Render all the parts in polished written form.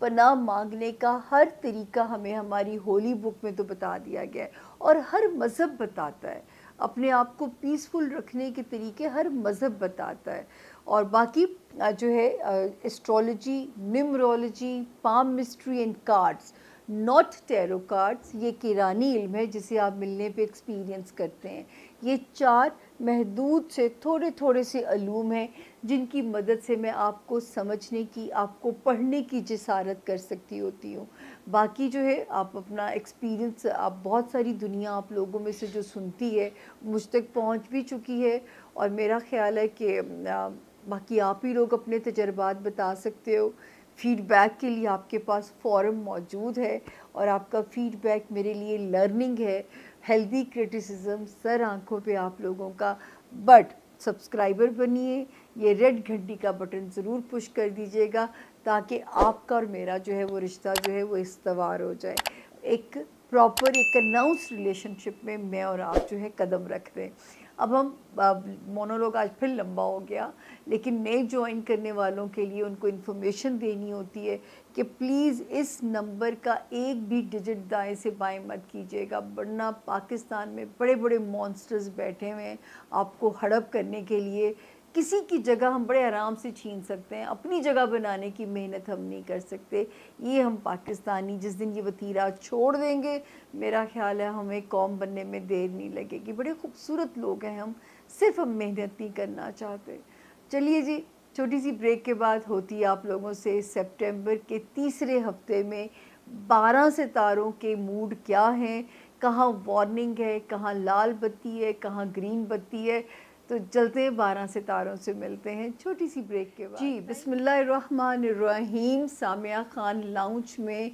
پناہ مانگنے کا ہر طریقہ ہمیں ہماری ہولی بک میں تو بتا دیا گیا ہے، اور ہر مذہب بتاتا ہے اپنے آپ کو پیسفل رکھنے کے طریقے، ہر مذہب بتاتا ہے۔ اور باقی جو ہے astrology, numerology, palmistry and cards, not tarot cards, یہ کیرانی علم ہے جسے آپ ملنے پہ ایکسپیرینس کرتے ہیں۔ یہ 4 محدود سے تھوڑے تھوڑے سے علوم ہیں جن کی مدد سے میں آپ کو سمجھنے کی، آپ کو پڑھنے کی جسارت کر سکتی ہوتی ہوں۔ باقی جو ہے آپ اپنا ایکسپیرینس، آپ بہت ساری دنیا آپ لوگوں میں سے جو سنتی ہے مجھ تک پہنچ بھی چکی ہے، اور میرا خیال ہے کہ باقی آپ ہی لوگ اپنے تجربات بتا سکتے ہو۔ فیڈ بیک کے لیے آپ کے پاس فورم موجود ہے، اور آپ کا فیڈ بیک میرے لیے لرننگ ہے، ہیلدی کرٹیسزم سر آنکھوں پہ آپ لوگوں کا۔ بٹ سبسکرائبر بنیے، یہ ریڈ گھنٹی کا بٹن ضرور پش کر دیجیے گا تاکہ آپ کا اور میرا جو ہے وہ رشتہ جو ہے وہ استوار ہو جائے، ایک پراپر ایک اناؤنس ریلیشن شپ میں میں اور آپ جو ہے قدم رکھ دیں۔ اب ہم مونولوگ آج پھر لمبا ہو گیا، لیکن نئے جوائن کرنے والوں کے لیے ان کو انفارمیشن دینی ہوتی ہے کہ پلیز اس نمبر کا ایک بھی ڈیجٹ دائیں سے بائیں مت کیجیے گا، ورنہ پاکستان میں بڑے بڑے مانسٹرز بیٹھے ہوئے ہیں آپ کو ہڑپ کرنے کے لیے۔ کسی کی جگہ ہم بڑے آرام سے چھین سکتے ہیں، اپنی جگہ بنانے کی محنت ہم نہیں کر سکتے۔ یہ ہم پاکستانی جس دن یہ وتیرہ چھوڑ دیں گے، میرا خیال ہے ہمیں قوم بننے میں دیر نہیں لگے گی۔ بڑے خوبصورت لوگ ہیں ہم، صرف ہم محنت نہیں کرنا چاہتے۔ چلیے جی، چھوٹی سی بریک کے بعد ہوتی ہے آپ لوگوں سے سپٹمبر کے تیسرے ہفتے میں 12 ستاروں کے موڈ کیا ہیں، کہاں وارننگ ہے، کہاں لال بتی ہے، کہاں گرین بتی ہے۔ تو چلتے ہیں 12 ستاروں سے ملتے ہیں چھوٹی سی بریک کے بعد۔ جی بسم اللہ الرحمن الرحیم، سامعہ خان لاؤنج میں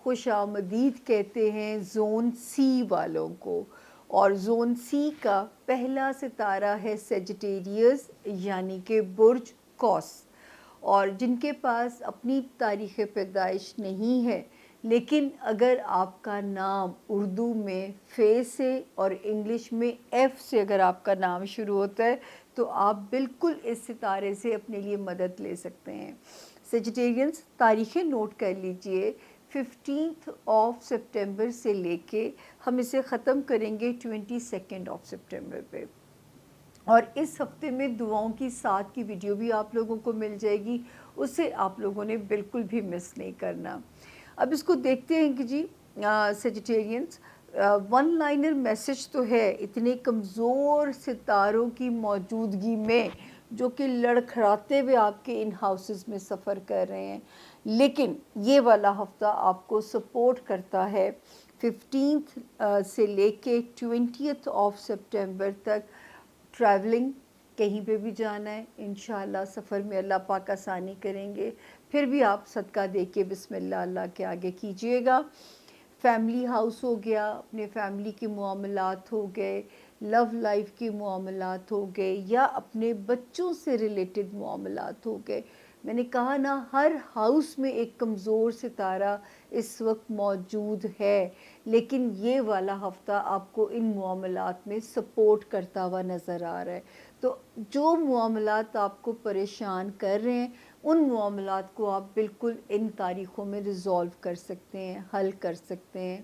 خوش آمدید کہتے ہیں زون سی والوں کو، اور زون سی کا پہلا ستارہ ہے سیجیٹیریس یعنی کہ برج قوس، اور جن کے پاس اپنی تاریخ پیدائش نہیں ہے، لیکن اگر آپ کا نام اردو میں فے سے اور انگلش میں ایف سے اگر آپ کا نام شروع ہوتا ہے تو آپ بالکل اس ستارے سے اپنے لیے مدد لے سکتے ہیں۔ سیجیٹیرینس تاریخیں نوٹ کر لیجئے، 15 سپٹمبر سے لے کے ہم اسے ختم کریں گے 22 سپٹمبر پہ، اور اس ہفتے میں دعاؤں کی ساتھ کی ویڈیو بھی آپ لوگوں کو مل جائے گی، اسے آپ لوگوں نے بالکل بھی مس نہیں کرنا۔ اب اس کو دیکھتے ہیں کہ جی سیجیٹیرینس، ون لائنر میسج تو ہے اتنے کمزور ستاروں کی موجودگی میں جو کہ لڑکھڑاتے ہوئے آپ کے ان ہاؤسز میں سفر کر رہے ہیں، لیکن یہ والا ہفتہ آپ کو سپورٹ کرتا ہے 15 سے لے کے 20 سپٹمبر تک۔ ٹریولنگ، کہیں پہ بھی جانا ہے انشاءاللہ سفر میں اللہ پاک آسانی کریں گے، پھر بھی آپ صدقہ دے کے بسم اللہ اللہ کے آگے کیجئے گا۔ فیملی ہاؤس ہو گیا، اپنے فیملی کے معاملات ہو گئے، لو لائف کے معاملات ہو گئے، یا اپنے بچوں سے ریلیٹڈ معاملات ہو گئے۔ میں نے کہا نا، ہر ہاؤس میں ایک کمزور ستارہ اس وقت موجود ہے، لیکن یہ والا ہفتہ آپ کو ان معاملات میں سپورٹ کرتا ہوا نظر آ رہا ہے۔ تو جو معاملات آپ کو پریشان کر رہے ہیں، ان معاملات کو آپ بالکل ان تاریخوں میں ریزولو کر سکتے ہیں، حل کر سکتے ہیں،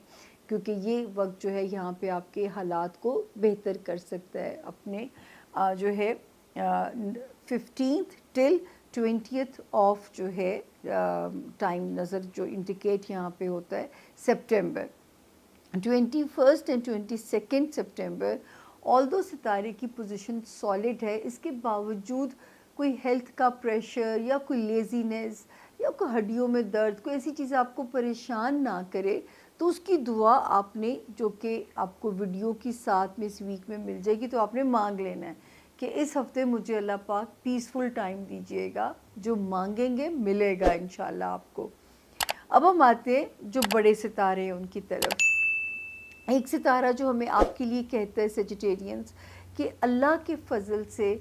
کیونکہ یہ وقت جو ہے یہاں پہ آپ کے حالات کو بہتر کر سکتا ہے۔ اپنے جو ہے 15 ٹل 20 جو ہے ٹائم نظر جو انڈیکیٹ یہاں پہ ہوتا ہے سپٹمبر 21 اینڈ 22 سپٹمبر۔ آلدو ستارے کی پوزیشن سالڈ ہے، اس کے باوجود کوئی ہیلتھ کا پریشر یا کوئی لیزینس یا کوئی ہڈیوں میں درد، کوئی ایسی چیز آپ کو پریشان نہ کرے، تو اس کی دعا آپ نے، جو کہ آپ کو ویڈیو کی ساتھ میں اس ویک میں مل جائے گی، تو آپ نے مانگ لینا ہے کہ اس ہفتے مجھے اللہ پاک پیسفل ٹائم دیجیے گا، جو مانگیں گے ملے گا انشاءاللہ آپ کو۔ اب ہم آتے ہیں جو بڑے ستارے ہیں ان کی طرف۔ ایک ستارہ جو ہمیں آپ کے لیے کہتا ہے سیجیٹیرینس، کہ اللہ کے فضل سے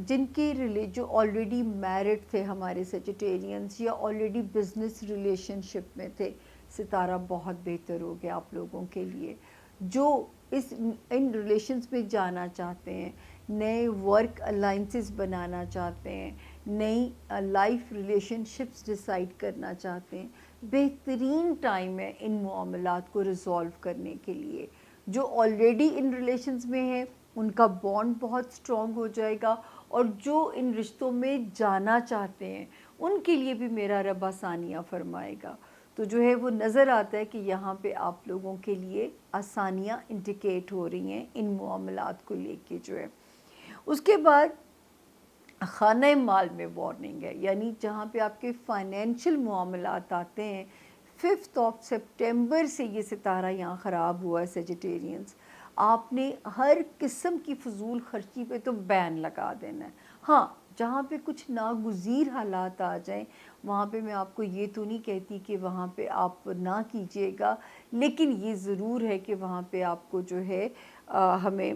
جن کے جو آلریڈی میرڈ تھے ہمارے سیجیٹیرینس، یا آلریڈی بزنس ریلیشن شپ میں تھے، ستارہ بہت بہتر ہو گیا آپ لوگوں کے لیے۔ جو ان ریلیشنز میں جانا چاہتے ہیں، نئے ورک الائنسز بنانا چاہتے ہیں، نئی لائف ریلیشن شپس ڈیسائیڈ کرنا چاہتے ہیں، بہترین ٹائم ہے ان معاملات کو ریزولو کرنے کے لیے۔ جو آلریڈی ان ریلیشنز میں ہیں ان کا بانڈ بہت اسٹرانگ ہو جائے گا، اور جو ان رشتوں میں جانا چاہتے ہیں ان کے لیے بھی میرا رب آسانیاں فرمائے گا۔ تو جو ہے وہ نظر آتا ہے کہ یہاں پہ آپ لوگوں کے لیے آسانیاں انڈیکیٹ ہو رہی ہیں ان معاملات کو لے کے جو ہے۔ اس کے بعد خانہ مال میں وارننگ ہے، یعنی جہاں پہ آپ کے فائنینشیل معاملات آتے ہیں، 5 سپٹمبر سے یہ ستارہ یہاں خراب ہوا ہے سیجیٹیرینز۔ آپ نے ہر قسم کی فضول خرچی پہ تو بین لگا دینا ہے۔ ہاں، جہاں پہ کچھ ناگزیر حالات آ جائیں وہاں پہ میں آپ کو یہ تو نہیں کہتی کہ وہاں پہ آپ نہ کیجیے گا، لیکن یہ ضرور ہے کہ وہاں پہ آپ کو جو ہے ہمیں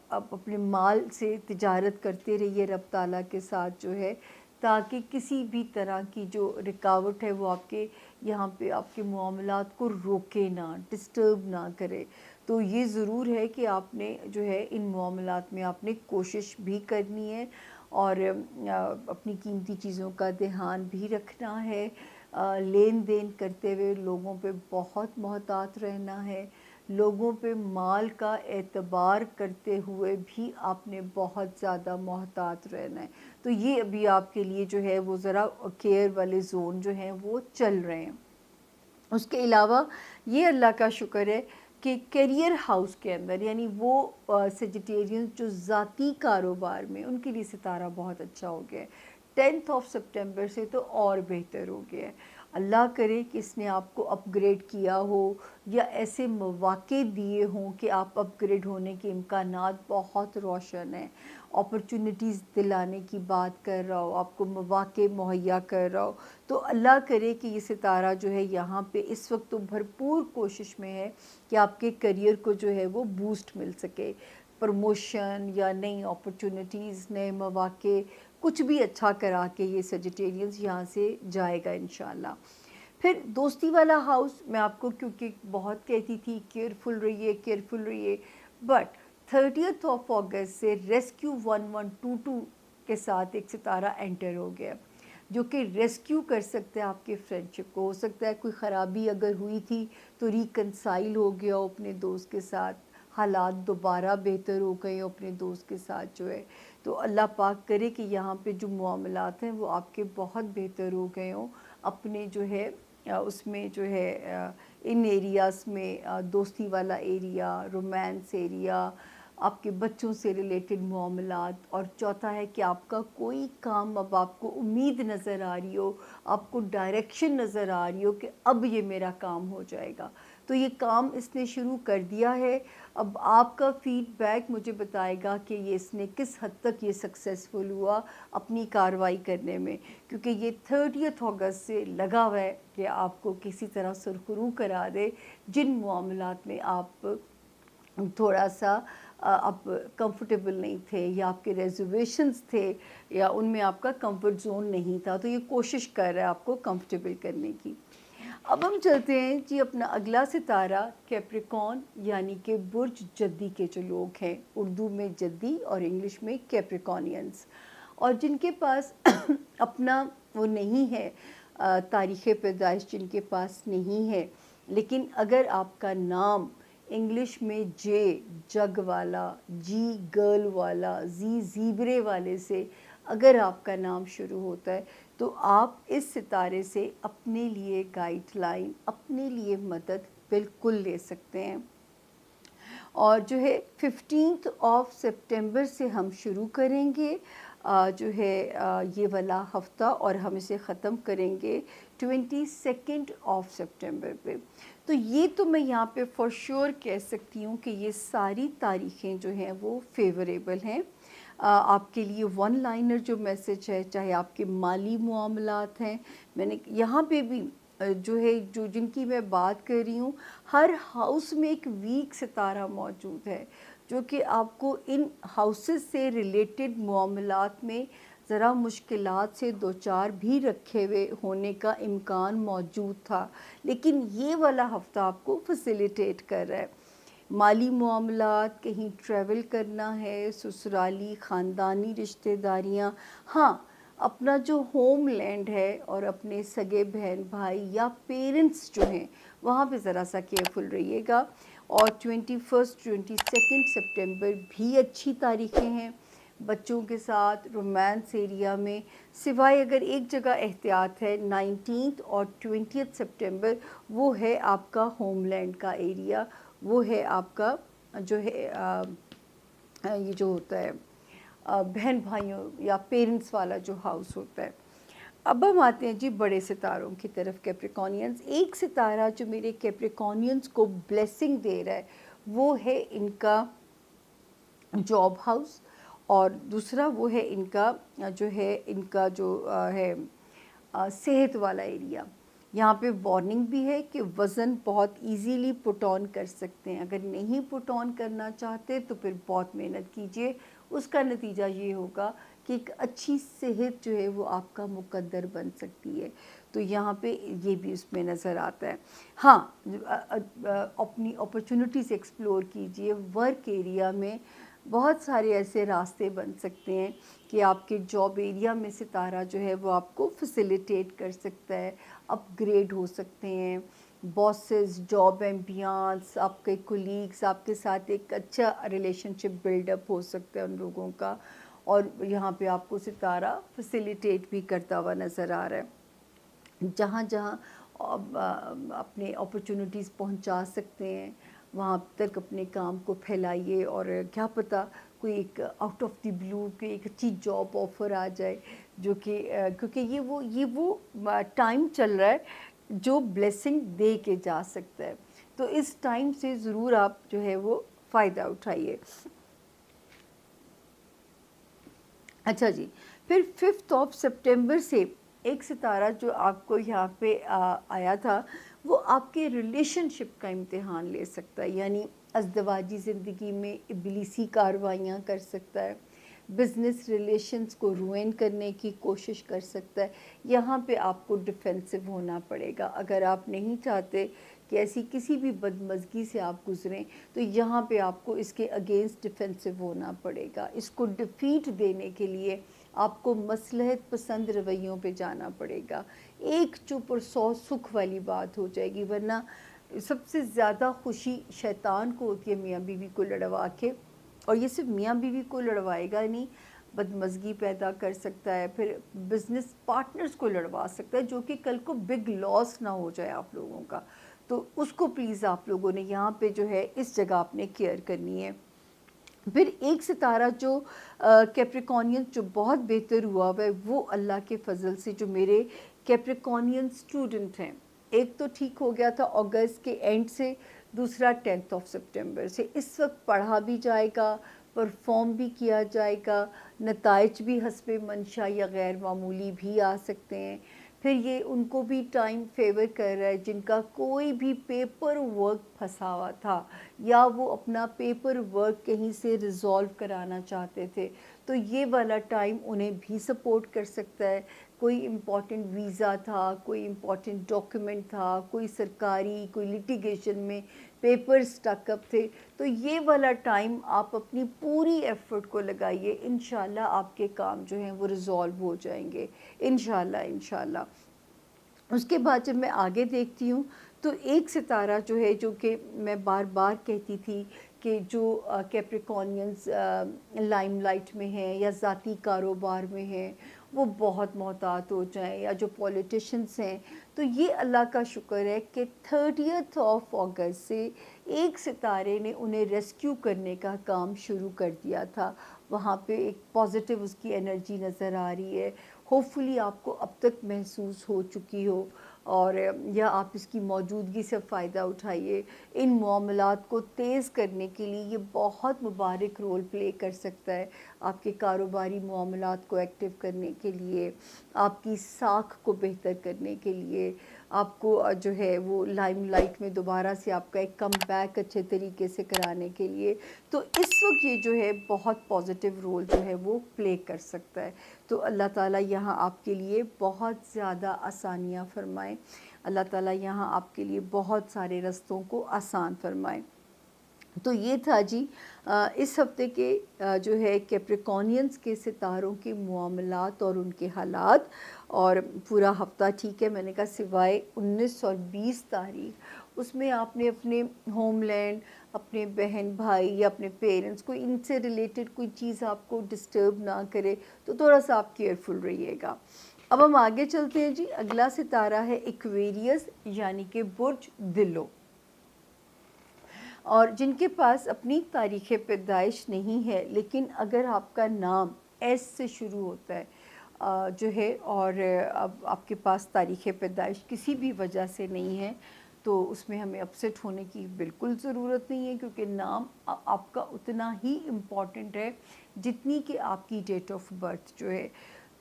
اپنے مال سے تجارت کرتے رہیے رب تعالیٰ کے ساتھ جو ہے، تاکہ کسی بھی طرح کی جو رکاوٹ ہے وہ آپ کے یہاں پہ آپ کے معاملات کو روکے نہ، ڈسٹرب نہ کرے۔ تو یہ ضرور ہے کہ آپ نے جو ہے ان معاملات میں آپ نے کوشش بھی کرنی ہے، اور اپنی قیمتی چیزوں کا دھیان بھی رکھنا ہے، لین دین کرتے ہوئے لوگوں پہ بہت محتاط رہنا ہے، لوگوں پہ مال کا اعتبار کرتے ہوئے بھی آپ نے بہت زیادہ محتاط رہنا ہے۔ تو یہ ابھی آپ کے لیے جو ہے وہ ذرا کیئر والے زون جو ہیں وہ چل رہے ہیں۔ اس کے علاوہ یہ اللہ کا شکر ہے کہ کیریئر ہاؤس کے اندر، یعنی وہ سیجیٹیرین جو ذاتی کاروبار میں، ان کے لیے ستارہ بہت اچھا ہو گیا ہے۔ 10 سپٹمبر سے تو اور بہتر ہو گیا ہے۔ اللہ کرے کہ اس نے آپ کو اپ گریڈ کیا ہو، یا ایسے مواقع دیے ہوں کہ آپ اپ گریڈ ہونے کے امکانات بہت روشن ہیں، اپرچونٹیز دلانے کی بات کر رہا ہو، آپ کو مواقع مہیا کر رہا ہو، تو اللہ کرے کہ یہ ستارہ جو ہے یہاں پہ اس وقت تو بھرپور کوشش میں ہے کہ آپ کے کریئر کو جو ہے وہ بوسٹ مل سکے، پروموشن یا نئی اپرچونٹیز، نئے مواقع، کچھ بھی اچھا کرا کے یہ سیجیٹیرینز یہاں سے جائے گا انشاءاللہ۔ پھر دوستی والا ہاؤس میں آپ کو کیونکہ بہت کہتی تھی کیئرفل رہیے، بٹ 30 اگست سے ریسکیو 1122 کے ساتھ ایک ستارہ انٹر ہو گیا، جو کہ ریسکیو کر سکتے ہیں آپ کے فرینڈشپ کو۔ ہو سکتا ہے کوئی خرابی اگر ہوئی تھی تو ریکنسائل ہو گیا ہو اپنے دوست کے ساتھ، حالات دوبارہ بہتر ہو گئے ہو اپنے دوست کے ساتھ جو ہے۔ تو اللہ پاک کرے کہ یہاں پہ جو معاملات ہیں وہ آپ کے بہت بہتر ہو گئے ہوں، اپنے جو ہے اس میں جو ہے ان ایریاز میں، دوستی والا ایریا، رومانس ایریا، آپ کے بچوں سے ریلیٹڈ معاملات، اور چوتھا ہے کہ آپ کا کوئی کام اب آپ کو امید نظر آ رہی ہو، آپ کو ڈائریکشن نظر آ رہی ہو کہ اب یہ میرا کام ہو جائے گا، تو یہ کام اس نے شروع کر دیا ہے۔ اب آپ کا فیڈ بیک مجھے بتائے گا کہ یہ اس نے کس حد تک یہ سکسیسفل ہوا اپنی کارروائی کرنے میں، کیونکہ یہ 30 اگست سے لگا ہوا ہے کہ آپ کو کسی طرح سرخرو کرا دے، جن معاملات میں آپ تھوڑا سا آپ کمفرٹیبل نہیں تھے، یا آپ کے ریزرویشنز تھے، یا ان میں آپ کا کمفرٹ زون نہیں تھا، تو یہ کوشش کر رہا ہے آپ کو کمفرٹیبل کرنے کی۔ اب ہم چلتے ہیں جی اپنا اگلا ستارہ کیپریکون، یعنی کہ برج جدی کے جو لوگ ہیں، اردو میں جدی اور انگلش میں کیپریکونینز، اور جن کے پاس اپنا وہ نہیں ہے، تاریخ پیدائش جن کے پاس نہیں ہے، لیکن اگر آپ کا نام انگلش میں جے جگ والا، جی گرل والا، زی زیبرے والے سے اگر آپ کا نام شروع ہوتا ہے، تو آپ اس ستارے سے اپنے لیے گائیڈ لائن، اپنے لیے مدد بالکل لے سکتے ہیں۔ اور جو ہے 15 سپٹمبر سے ہم شروع کریں گے جو ہے یہ والا ہفتہ، اور ہم اسے ختم کریں گے 22 سپٹمبر پہ۔ تو یہ تو میں یہاں پہ فور شور کہہ سکتی ہوں کہ یہ ساری تاریخیں جو ہیں وہ فیوریبل ہیں آپ کے لیے۔ ون لائنر جو میسج ہے، چاہے آپ کے مالی معاملات ہیں، میں نے یہاں پہ بھی جو ہے جن کی میں بات کر رہی ہوں، ہر ہاؤس میں ایک ویک ستارہ موجود ہے، جو کہ آپ کو ان ہاؤسز سے ریلیٹڈ معاملات میں ذرا مشکلات سے دوچار بھی رکھے ہوئے ہونے کا امکان موجود تھا، لیکن یہ والا ہفتہ آپ کو فیسیلیٹیٹ کر رہا ہے۔ مالی معاملات، کہیں ٹریول کرنا ہے، سسرالی خاندانی رشتہ داریاں، ہاں اپنا جو ہوم لینڈ ہے اور اپنے سگے بہن بھائی یا پیرنٹس جو ہیں وہاں پہ ذرا سا کیئرفل رہیے گا. اور 21 22 سپٹمبر بھی اچھی تاریخیں ہیں بچوں کے ساتھ رومانس ایریا میں، سوائے اگر ایک جگہ احتیاط ہے 19 اور 20 سپٹمبر، وہ ہے آپ کا ہوم لینڈ کا ایریا، وہ ہے آپ کا جو ہے یہ جو ہوتا ہے بہن بھائیوں یا پیرنٹس والا جو ہاؤس ہوتا ہے. اب ہم آتے ہیں جی بڑے ستاروں کی طرف، کیپریکونینز. ایک ستارہ جو میرے کیپریکونینز کو بلیسنگ دے رہا ہے وہ ہے ان کا جاب ہاؤس، اور دوسرا وہ ہے ان کا جو ہے صحت والا ایریا. یہاں پہ وارننگ بھی ہے کہ وزن بہت ایزیلی پٹ آن کر سکتے ہیں، اگر نہیں پٹ آن کرنا چاہتے تو پھر بہت محنت کیجئے، اس کا نتیجہ یہ ہوگا کہ ایک اچھی صحت جو ہے وہ آپ کا مقدر بن سکتی ہے. تو یہاں پہ یہ بھی اس میں نظر آتا ہے. ہاں اپنی اپرچونٹیز ایکسپلور کیجئے. ورک ایریا میں بہت سارے ایسے راستے بن سکتے ہیں کہ آپ کے جاب ایریا میں ستارہ جو ہے وہ آپ کو فیسیلیٹیٹ کر سکتا ہے، اپ گریڈ ہو سکتے ہیں. باسز، جاب ایمبیانس، آپ کے کولیگز، آپ کے ساتھ ایک اچھا ریلیشن شپ بلڈ اپ ہو سکتا ہے ان لوگوں کا، اور یہاں پہ آپ کو ستارہ فیسیلیٹیٹ بھی کرتا ہوا نظر آ رہا ہے. جہاں جہاں اپنے اپرچونٹیز پہنچا سکتے ہیں وہاں تک اپنے کام کو پھیلائیے، اور کیا پتہ کوئی ایک آؤٹ آف دی بلو کہ ایک اچھی جاب آفر آ جائے، جو کہ کیونکہ یہ وہ ٹائم چل رہا ہے جو بلیسنگ دے کے جا سکتا ہے. تو اس ٹائم سے ضرور آپ جو ہے وہ فائدہ اٹھائیے. اچھا جی، پھر 5 سپٹمبر سے ایک ستارہ جو آپ کو یہاں پہ آیا تھا وہ آپ کے ریلیشن شپ کا امتحان لے سکتا ہے، یعنی ازدواجی زندگی میں ابلیسی کارروائیاں کر سکتا ہے، بزنس ریلیشنز کو روئن کرنے کی کوشش کر سکتا ہے. یہاں پہ آپ کو ڈیفینسو ہونا پڑے گا. اگر آپ نہیں چاہتے کہ ایسی کسی بھی بدمزگی سے آپ گزریں تو یہاں پہ آپ کو اس کے اگینسٹ ڈیفینسو ہونا پڑے گا. اس کو ڈیفیٹ دینے کے لیے آپ کو مصلحت پسند رویوں پہ جانا پڑے گا. ایک چپ اور 100 سکھ والی بات ہو جائے گی، ورنہ سب سے زیادہ خوشی شیطان کو ہوتی ہے میاں بیوی کو لڑوا کے، اور یہ صرف میاں بیوی کو لڑوائے گا نہیں، بدمزگی پیدا کر سکتا ہے، پھر بزنس پارٹنرز کو لڑوا سکتا ہے، جو کہ کل کو بگ لاس نہ ہو جائے آپ لوگوں کا. تو اس کو پلیز آپ لوگوں نے یہاں پہ جو ہے اس جگہ آپ نے کیئر کرنی ہے. پھر ایک ستارہ جو کیپریکونین جو بہت بہتر ہوا ہے وہ اللہ کے فضل سے جو میرے کیپریکونین اسٹوڈنٹ ہیں، ایک تو ٹھیک ہو گیا تھا اگست کے اینڈ سے، دوسرا 10 سپٹمبر سے. اس وقت پڑھا بھی جائے گا، پرفارم بھی کیا جائے گا، نتائج بھی حسب منشا یا غیر معمولی بھی آ سکتے ہیں. پھر یہ ان کو بھی ٹائم فیور کر رہا ہے جن کا کوئی بھی پیپر ورک پھنسا ہوا تھا یا وہ اپنا پیپر ورک کہیں سے ریزالو کرانا چاہتے تھے، تو یہ والا ٹائم انہیں بھی سپورٹ کر سکتا ہے. کوئی امپورٹنٹ ویزا تھا، کوئی امپورٹنٹ ڈاکیومنٹ تھا، کوئی سرکاری کوئی لیٹیگیشن میں پیپر سٹک اپ تھے، تو یہ والا ٹائم آپ اپنی پوری ایفرٹ کو لگائیے. انشاءاللہ آپ کے کام جو ہیں وہ ریزالو ہو جائیں گے، انشاءاللہ. اس کے بعد جب میں آگے دیکھتی ہوں تو ایک ستارہ جو ہے، جو کہ میں بار بار کہتی تھی کہ جو کیپریکونینز لائم لائٹ میں ہیں یا ذاتی کاروبار میں ہیں وہ بہت محتاط ہو جائیں، یا جو پولیٹیشنز ہیں، تو یہ اللہ کا شکر ہے کہ 30 اگست سے ایک ستارے نے انہیں ریسکیو کرنے کا کام شروع کر دیا تھا. وہاں پہ ایک پازیٹیو اس کی انرجی نظر آ رہی ہے. ہوپفلی آپ کو اب تک محسوس ہو چکی ہو، اور یا آپ اس کی موجودگی سے فائدہ اٹھائیے. ان معاملات کو تیز کرنے کے لیے یہ بہت مبارک رول پلے کر سکتا ہے. آپ کے کاروباری معاملات کو ایکٹیو کرنے کے لیے، آپ کی ساکھ کو بہتر کرنے کے لیے، آپ کو جو ہے وہ لائم لائٹ میں دوبارہ سے آپ کا ایک کم بیک اچھے طریقے سے کرانے کے لیے. تو اس وقت یہ جو ہے بہت پازیٹیو رول جو ہے وہ پلے کر سکتا ہے. تو اللہ تعالیٰ یہاں آپ کے لیے بہت زیادہ آسانیاں فرمائیں، اللہ تعالیٰ یہاں آپ کے لیے بہت سارے رستوں کو آسان فرمائیں. تو یہ تھا جی اس ہفتے کے جو ہے کیپریکونینس کے ستاروں کے معاملات اور ان کے حالات، اور پورا ہفتہ ٹھیک ہے، میں نے کہا سوائے 19 اور 20 تاریخ، اس میں آپ نے اپنے ہوم لینڈ، اپنے بہن بھائی یا اپنے پیرنٹس کو، ان سے ریلیٹڈ کوئی چیز آپ کو ڈسٹرب نہ کرے، تو تھوڑا سا آپ کیئرفل رہیے گا۔ اب ہم آگے چلتے ہیں جی، اگلا ستارہ ہے ایکویریس یعنی کہ برج دلو، اور جن کے پاس اپنی تاریخ پیدائش نہیں ہے، لیکن اگر آپ کا نام ایس سے شروع ہوتا ہے جو ہے، اور اب آپ کے پاس تاریخ پیدائش کسی بھی وجہ سے نہیں ہے، تو اس میں ہمیں اپسیٹ ہونے کی بالکل ضرورت نہیں ہے، کیونکہ نام آپ کا اتنا ہی امپورٹنٹ ہے جتنی کہ آپ کی ڈیٹ آف برتھ جو ہے۔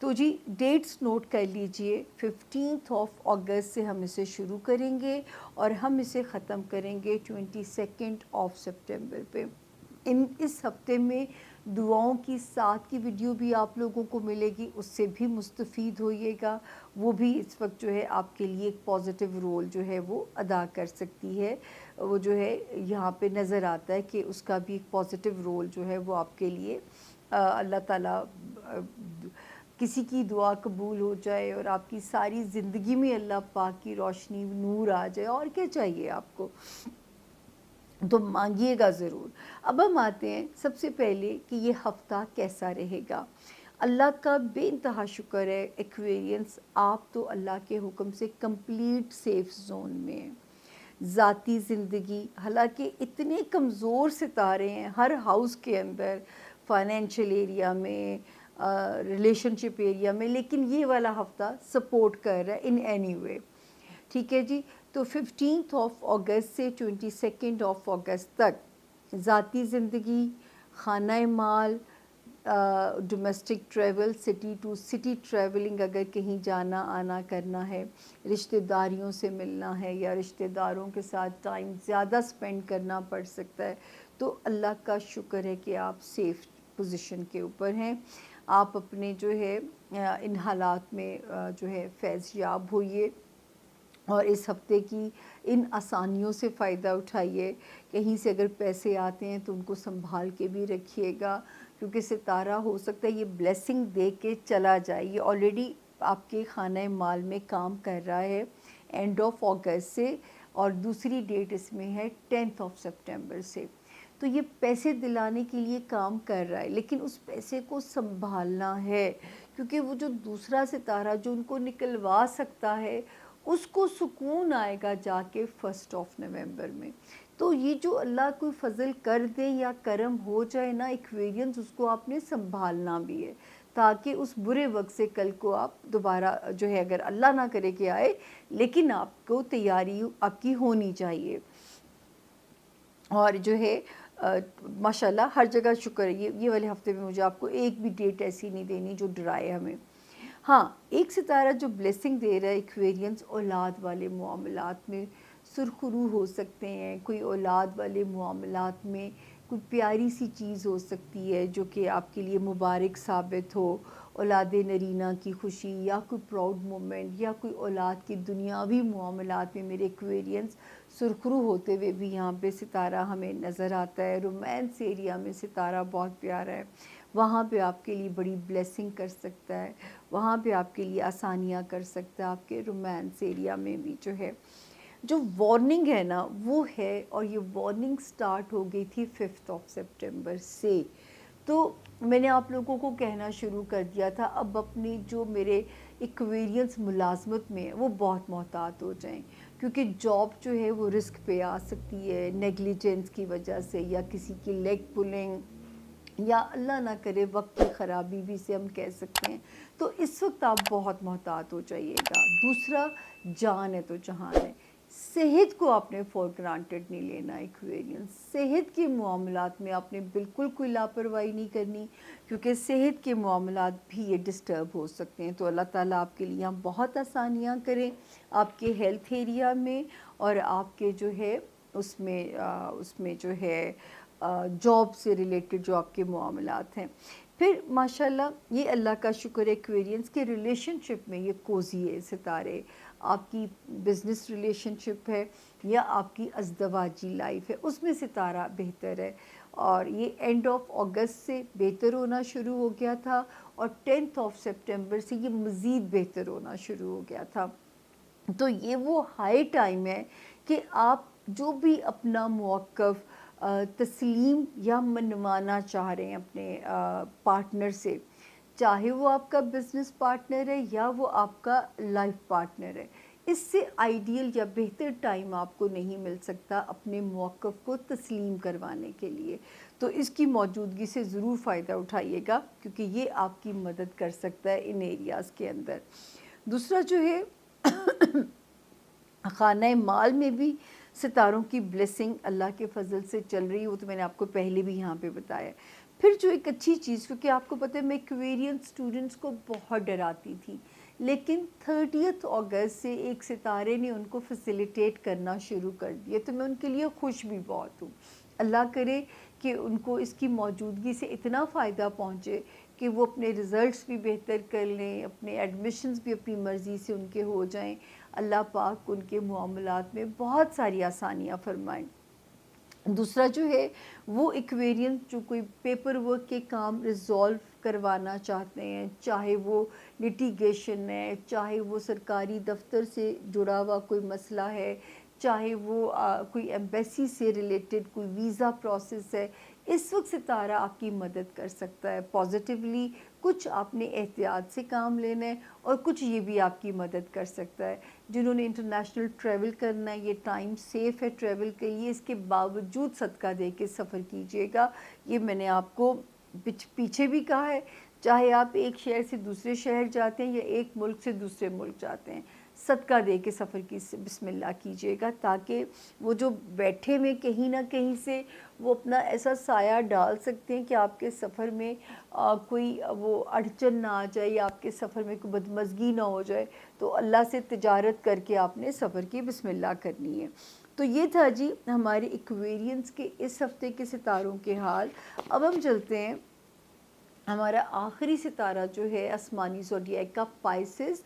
تو جی ڈیٹس نوٹ کر لیجئے، 15 اگست سے ہم اسے شروع کریں گے اور ہم اسے ختم کریں گے 22 سپٹمبر پہ۔ اس ہفتے میں دعاؤں کی ساتھ کی ویڈیو بھی آپ لوگوں کو ملے گی، اس سے بھی مستفید ہوئیے گا، وہ بھی اس وقت جو ہے آپ کے لیے ایک پازیٹیو رول جو ہے وہ ادا کر سکتی ہے۔ وہ جو ہے یہاں پہ نظر آتا ہے کہ اس کا بھی ایک پازیٹیو رول جو ہے وہ آپ کے لیے اللہ تعالیٰ کسی کی دعا قبول ہو جائے اور آپ کی ساری زندگی میں اللہ پاک کی روشنی نور آ جائے، اور کیا چاہیے آپ کو، تو مانگیے گا ضرور۔ اب ہم آتے ہیں سب سے پہلے کہ یہ ہفتہ کیسا رہے گا۔ اللہ کا بے انتہا شکر ہے ایکویرینس، آپ تو اللہ کے حکم سے کمپلیٹ سیف زون میں ہیں۔ ذاتی زندگی، حالانکہ اتنے کمزور ستارے ہیں ہر ہاؤس کے اندر، فائنینشیل ایریا میں، ریلیشن شپ ایریا میں، لیکن یہ والا ہفتہ سپورٹ کر رہا ہے ان اینی وے، ٹھیک ہے جی۔ تو 15 اگست سے 22 اگست تک ذاتی زندگی، خانہ مال، domestic travel, city to city travelling, اگر کہیں جانا آنا کرنا ہے، رشتہ داریوں سے ملنا ہے یا رشتہ داروں کے ساتھ ٹائم زیادہ سپینڈ کرنا پڑ سکتا ہے، تو اللہ کا شکر ہے کہ آپ سیف پوزیشن کے اوپر ہیں۔ آپ اپنے جو ہے ان حالات میں جو ہے فیض یاب ہوئیے اور اس ہفتے کی ان آسانیوں سے فائدہ اٹھائیے۔ کہیں سے اگر پیسے آتے ہیں تو ان کو سنبھال کے بھی رکھیے گا، کیونکہ ستارہ ہو سکتا ہے یہ بلیسنگ دے کے چلا جائے۔ یہ آلریڈی آپ کے خانہ مال میں کام کر رہا ہے اینڈ آف اگست سے، اور دوسری ڈیٹ اس میں ہے 10 سپٹمبر سے، تو یہ پیسے دلانے کے لیے کام کر رہا ہے، لیکن اس پیسے کو سنبھالنا ہے، کیونکہ وہ جو دوسرا ستارہ جو ان کو نکلوا سکتا ہے، اس کو سکون آئے گا جا کے 1 نومبر میں۔ تو یہ جو اللہ کوئی فضل کر دے یا کرم ہو جائے نا ایکویرینس، اس کو آپ نے سنبھالنا بھی ہے، تاکہ اس برے وقت سے کل کو آپ دوبارہ جو ہے، اگر اللہ نہ کرے کہ آئے، لیکن آپ کو تیاری آپ کی ہونی چاہیے۔ اور جو ہے ماشاءاللہ ہر جگہ شکر ہے، یہ والے ہفتے میں مجھے آپ کو ایک بھی ڈیٹ ایسی نہیں دینی جو ڈرائے ہمیں۔ ہاں، ایک ستارہ جو بلیسنگ دے رہا ہے ایکویرینس، اولاد والے معاملات میں سرخرو ہو سکتے ہیں، کوئی اولاد والے معاملات میں کوئی پیاری سی چیز ہو سکتی ہے جو کہ آپ کے لیے مبارک ثابت ہو، اولاد نرینہ کی خوشی یا کوئی پراؤڈ مومنٹ، یا کوئی اولاد کی دنیاوی معاملات میں میرے ایکویرینس سرخرو ہوتے ہوئے بھی یہاں پہ ستارہ ہمیں نظر آتا ہے۔ رومانس ایریا میں ستارہ بہت پیارا ہے، وہاں پہ آپ کے لیے بڑی بلیسنگ کر سکتا ہے، وہاں پہ آپ کے لیے آسانیاں کر سکتا ہے آپ کے رومانس ایریا میں بھی۔ جو ہے جو وارننگ ہے نا وہ ہے، اور یہ وارننگ سٹارٹ ہو گئی تھی 5 سپٹمبر سے، تو میں نے آپ لوگوں کو کہنا شروع کر دیا تھا اب اپنی جو میرے ایکویرینس ملازمت میں ہے وہ بہت محتاط ہو جائیں، کیونکہ جاب جو ہے وہ رسک پہ آ سکتی ہے نیگلیجنس کی وجہ سے، یا کسی کی لیگ پولنگ، یا اللہ نہ کرے وقت کی خرابی بھی سے ہم کہہ سکتے ہیں۔ تو اس وقت آپ بہت محتاط ہو جائیے گا۔ دوسرا، جان ہے تو جہان ہے، صحت کو آپ نے فور گرانٹیڈ نہیں لینا ایکویرینس، صحت کے معاملات میں آپ نے بالکل کوئی لاپرواہی نہیں کرنی، کیونکہ صحت کے معاملات بھی یہ ڈسٹرب ہو سکتے ہیں۔ تو اللہ تعالیٰ آپ کے لیے بہت آسانیاں کریں آپ کے ہیلتھ ایریا میں، اور آپ کے جو ہے اس میں جو ہے جاب سے ریلیٹڈ جو آپ کے معاملات ہیں۔ پھر ماشاءاللہ یہ اللہ کا شکر ہے ایکویرینس کے ریلیشن شپ میں یہ کوزی ہے ستارے، آپ کی بزنس ریلیشن شپ ہے یا آپ کی ازدواجی لائف ہے، اس میں ستارہ بہتر ہے. اور یہ اینڈ آف اگست سے بہتر ہونا شروع ہو گیا تھا اور 10 سپٹمبر سے یہ مزید بہتر ہونا شروع ہو گیا تھا. تو یہ وہ ہائی ٹائم ہے کہ آپ جو بھی اپنا موقف تسلیم یا منوانا چاہ رہے ہیں اپنے پارٹنر سے، چاہے وہ آپ کا بزنس پارٹنر ہے یا وہ آپ کا لائف پارٹنر ہے، اس سے آئیڈیل یا بہتر ٹائم آپ کو نہیں مل سکتا اپنے موقف کو تسلیم کروانے کے لیے. تو اس کی موجودگی سے ضرور فائدہ اٹھائیے گا کیونکہ یہ آپ کی مدد کر سکتا ہے ان ایریاز کے اندر. دوسرا جو ہے خانہ مال میں بھی ستاروں کی بلیسنگ اللہ کے فضل سے چل رہی ہو، تو میں نے آپ کو پہلے بھی یہاں پہ بتایا. پھر جو ایک اچھی چیز، کیونکہ آپ کو پتہ ہے میں ایکویرین اسٹوڈنٹس کو بہت ڈراتی تھی، لیکن 30 اگست سے ایک ستارے نے ان کو فیسیلیٹیٹ کرنا شروع کر دیا، تو میں ان کے لیے خوش بھی بہت ہوں. اللہ کرے کہ ان کو اس کی موجودگی سے اتنا فائدہ پہنچے کہ وہ اپنے رزلٹس بھی بہتر کر لیں، اپنے ایڈمیشنز بھی اپنی مرضی سے ان کے ہو جائیں. اللہ پاک ان کے معاملات میں بہت ساری آسانیاں فرمائیں. دوسرا جو ہے وہ ایکویرین جو کوئی پیپر ورک کے کام ریزولو کروانا چاہتے ہیں، چاہے وہ لٹیگیشن ہے، چاہے وہ سرکاری دفتر سے جڑا ہوا کوئی مسئلہ ہے، چاہے وہ کوئی ایمبیسی سے ریلیٹڈ کوئی ویزا پروسیس ہے، اس وقت ستارہ آپ کی مدد کر سکتا ہے پازیٹیولی. کچھ آپ نے احتیاط سے کام لینا ہے اور کچھ یہ بھی آپ کی مدد کر سکتا ہے. جنہوں نے انٹرنیشنل ٹریول کرنا ہے، یہ ٹائم سیف ہے ٹریول کے لیے، اس کے باوجود صدقہ دے کے سفر کیجیے گا. یہ میں نے آپ کو پیچھے بھی کہا ہے، چاہے آپ ایک شہر سے دوسرے شہر جاتے ہیں یا ایک ملک سے دوسرے ملک جاتے ہیں، صدقہ دے کے سفر کی بسم اللہ کیجیے گا، تاکہ وہ جو بیٹھے ہوئے کہیں نہ کہیں سے وہ اپنا ایسا سایہ ڈال سکتے ہیں کہ آپ کے سفر میں کوئی وہ اڑچن نہ آ جائے یا آپ کے سفر میں کوئی بدمزگی نہ ہو جائے. تو اللہ سے تجارت کر کے آپ نے سفر کی بسم اللہ کرنی ہے. تو یہ تھا جی ہمارے ایکویرینس کے اس ہفتے کے ستاروں کے حال. اب ہم چلتے ہیں، ہمارا آخری ستارہ جو ہے آسمانی زوڈیاک کا پائسز،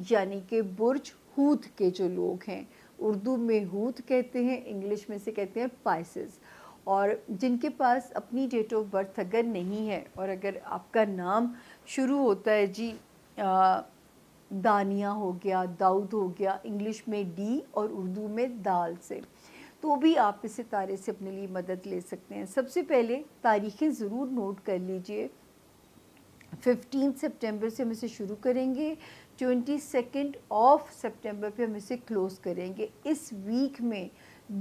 یعنی کہ برج حوت کے جو لوگ ہیں، اردو میں حوت کہتے ہیں، انگلش میں سے کہتے ہیں پائسز. اور جن کے پاس اپنی ڈیٹ آف برتھ اگر نہیں ہے اور اگر آپ کا نام شروع ہوتا ہے جی دانیہ ہو گیا، داؤد ہو گیا، انگلش میں ڈی اور اردو میں دال سے، تو بھی آپ اس ستارے سے اپنے لیے مدد لے سکتے ہیں. سب سے پہلے تاریخیں ضرور نوٹ کر لیجئے. 15 سپٹمبر سے ہم اسے شروع کریں گے، 22 سپٹمبر پہ ہم اسے کلوز کریں گے. اس ویک میں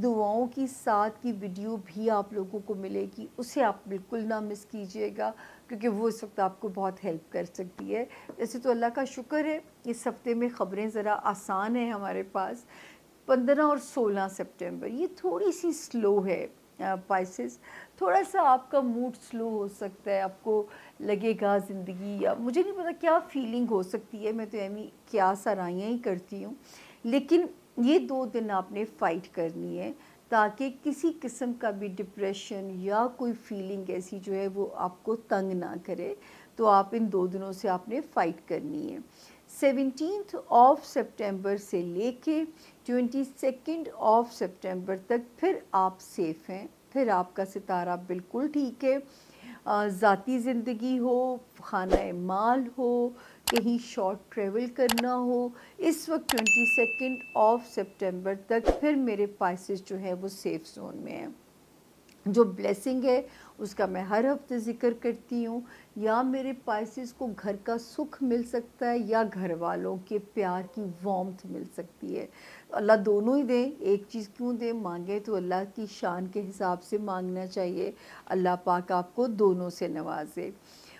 دعاؤں کی ساتھ کی ویڈیو بھی آپ لوگوں کو ملے گی، اسے آپ بالکل نہ مس کیجیے گا کیونکہ وہ اس وقت آپ کو بہت ہیلپ کر سکتی ہے. ویسے تو اللہ کا شکر ہے اس ہفتے میں خبریں ذرا آسان ہیں ہمارے پاس. 15 اور 16 سپٹمبر یہ تھوڑی سی سلو ہے پائسز، تھوڑا سا آپ کا موڈ سلو ہو سکتا ہے، آپ کو لگے گا زندگی، یا مجھے نہیں پتا کیا فیلنگ ہو سکتی ہے، میں تو ایمی کیا سرائیاں ہی کرتی ہوں. لیکن یہ 2 دن آپ نے فائٹ کرنی ہے تاکہ کسی قسم کا بھی ڈپریشن یا کوئی فیلنگ ایسی جو ہے وہ آپ کو تنگ نہ کرے. تو آپ ان 2 دنوں سے آپ نے فائٹ کرنی ہے. 17 سپٹمبر سے لے کے 22 سپٹمبر تک پھر آپ سیف ہیں، پھر آپ کا ستارہ بالکل ٹھیک ہے. ذاتی زندگی ہو، خانہ مال ہو، کہیں شارٹ ٹریول کرنا ہو، اس وقت 22 سپٹمبر تک پھر میرے پائسز جو ہے وہ سیف زون میں ہیں. جو بلیسنگ ہے اس کا میں ہر ہفتے ذکر کرتی ہوں، یا میرے پائسز کو گھر کا سکھ مل سکتا ہے یا گھر والوں کے پیار کی وارمتھ مل سکتی ہے. اللہ دونوں ہی دیں، ایک چیز کیوں دیں، مانگے تو اللہ کی شان کے حساب سے مانگنا چاہیے. اللہ پاک آپ کو دونوں سے نوازے.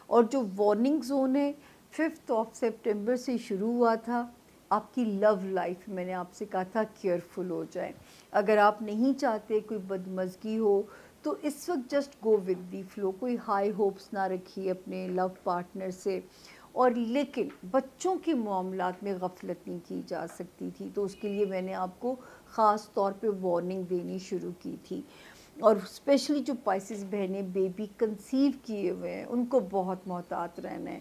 اور جو وارننگ زون ہے 5 سپٹمبر سے شروع ہوا تھا، آپ کی لو لائف میں نے آپ سے کہا تھا کیئرفل ہو جائیں. اگر آپ نہیں چاہتے کوئی بدمزگی ہو تو اس وقت just go with the flow, کوئی ہائی ہوپس نہ رکھیے اپنے لو پارٹنر سے. اور لیکن بچوں کے معاملات میں غفلت نہیں کی جا سکتی تھی، تو اس کے لیے میں نے آپ کو خاص طور پہ وارننگ دینی شروع کی تھی. اور اسپیشلی جو پائسز بہنیں بیبی کنسیو کیے ہوئے ہیں ان کو بہت محتاط رہنا ہے.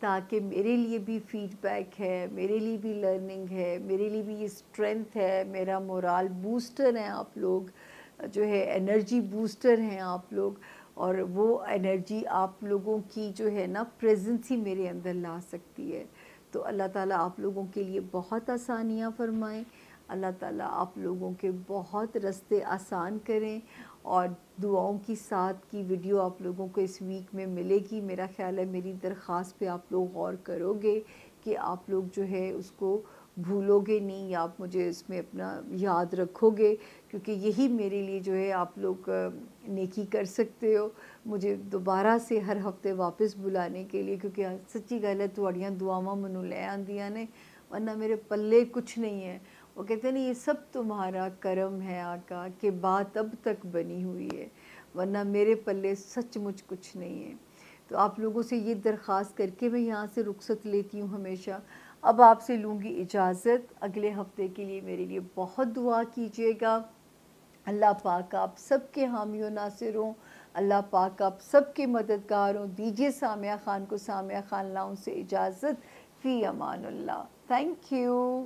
تاکہ میرے لیے بھی فیڈ بیک ہے، میرے لیے بھی لرننگ ہے، میرے لیے بھی یہ اسٹرینتھ ہے، میرا مورال بوسٹر ہیں آپ لوگ، جو ہے انرجی بوسٹر ہیں آپ لوگ، اور وہ انرجی آپ لوگوں کی جو ہے نا پریزنس ہی میرے اندر لا سکتی ہے۔ تو اللہ تعالیٰ آپ لوگوں کے لیے بہت آسانیاں فرمائیں، اللہ تعالیٰ آپ لوگوں کے بہت رستے آسان کریں، اور دعاؤں کی ساتھ کی ویڈیو آپ لوگوں کو اس ویک میں ملے گی۔ میرا خیال ہے میری درخواست پہ آپ لوگ غور کرو گے کہ آپ لوگ جو ہے اس کو بھولو گے نہیں، یا آپ مجھے اس میں اپنا یاد رکھو گے، کیونکہ یہی میرے لیے جو ہے آپ لوگ نیکی کر سکتے ہو مجھے دوبارہ سے ہر ہفتے واپس بلانے کے لیے، کیونکہ سچی گل ہے تواڈیاں دعاواں منوں لے آندیاں نے، ورنہ میرے پلے کچھ نہیں ہے۔ وہ کہتے ہیں نا یہ سب تمہارا کرم ہے آقا کہ بات اب تک بنی ہوئی ہے، ورنہ میرے پلے سچ مچ کچھ نہیں ہے۔ تو آپ لوگوں سے یہ درخواست کر کے میں یہاں سے رخصت لیتی ہوں ہمیشہ۔ اب آپ سے لوں گی اجازت، اگلے ہفتے کے لیے میرے لیے بہت دعا کیجیے گا۔ اللہ پاک آپ سب کے حامی و ناصر ہوں، اللہ پاک آپ سب کے مددگار ہوں۔ دیجیے سامیہ خان کو سامیہ خان لاؤں سے اجازت، فی امان اللہ، تھینک یو۔